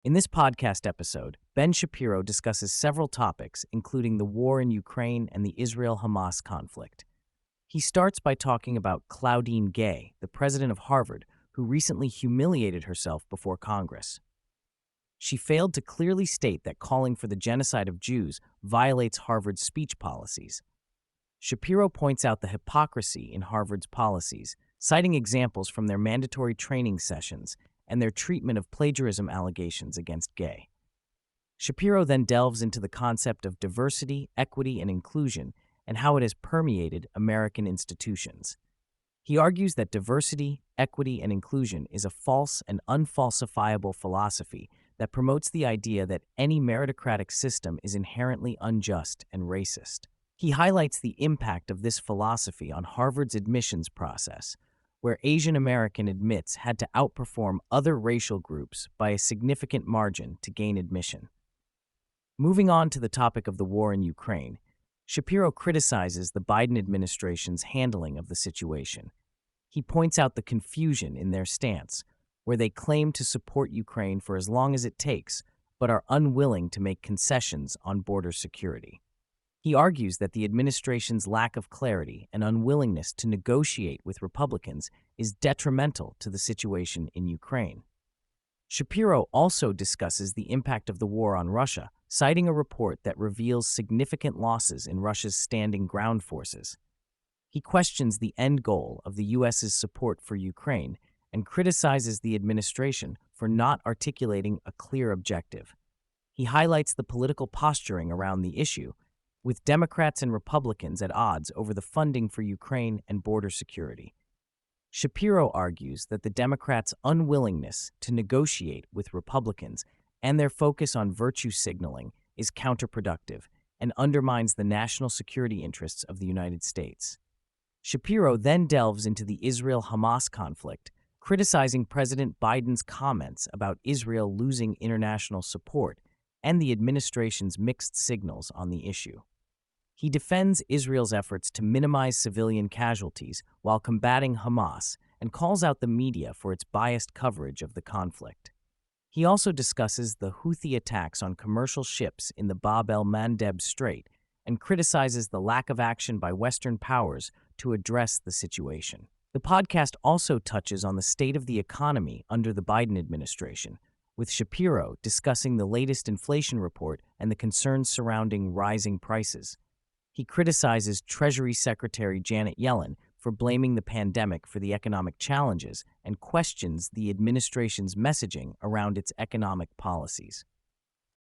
In this podcast episode, Ben Shapiro discusses several topics, including the war in Ukraine and the Israel-Hamas conflict. He starts by talking about Cloudine Gay, the president of Harvard, who recently humiliated herself before Congress. She failed to clearly state that calling for the genocide of Jews violates Harvard's speech policies. Shapiro points out the hypocrisy in Harvard's policies, citing examples from their mandatory training sessions and their treatment of plagiarism allegations against Gay. Shapiro then delves into the concept of diversity, equity, and inclusion and how it has permeated American institutions. He argues that diversity, equity, and inclusion is a false and unfalsifiable philosophy that promotes the idea that any meritocratic system is inherently unjust and racist. He highlights the impact of this philosophy on Harvard's admissions process, where Asian American admits had to outperform other racial groups by a significant margin to gain admission. Moving on to the topic of the war in Ukraine, Shapiro criticizes the Biden administration's handling of the situation. He points out the confusion in their stance, where they claim to support Ukraine for as long as it takes, but are unwilling to make concessions on border security. He argues that the administration's lack of clarity and unwillingness to negotiate with Republicans is detrimental to the situation in Ukraine. Shapiro also discusses the impact of the war on Russia, citing a report that reveals significant losses in Russia's standing ground forces. He questions the end goal of the U.S.'s support for Ukraine and criticizes the administration for not articulating a clear objective. He highlights the political posturing around the issue, with Democrats and Republicans at odds over the funding for Ukraine and border security. Shapiro argues that the Democrats' unwillingness to negotiate with Republicans and their focus on virtue signaling is counterproductive and undermines the national security interests of the United States. Shapiro then delves into the Israel-Hamas conflict, criticizing President Biden's comments about Israel losing international support and the administration's mixed signals on the issue. He defends Israel's efforts to minimize civilian casualties while combating Hamas and calls out the media for its biased coverage of the conflict. He also discusses the Houthi attacks on commercial ships in the Bab el-Mandeb Strait and criticizes the lack of action by Western powers to address the situation. The podcast also touches on the state of the economy under the Biden administration, with Shapiro discussing the latest inflation report and the concerns surrounding rising prices. He criticizes Treasury Secretary Janet Yellen for blaming the pandemic for the economic challenges and questions the administration's messaging around its economic policies.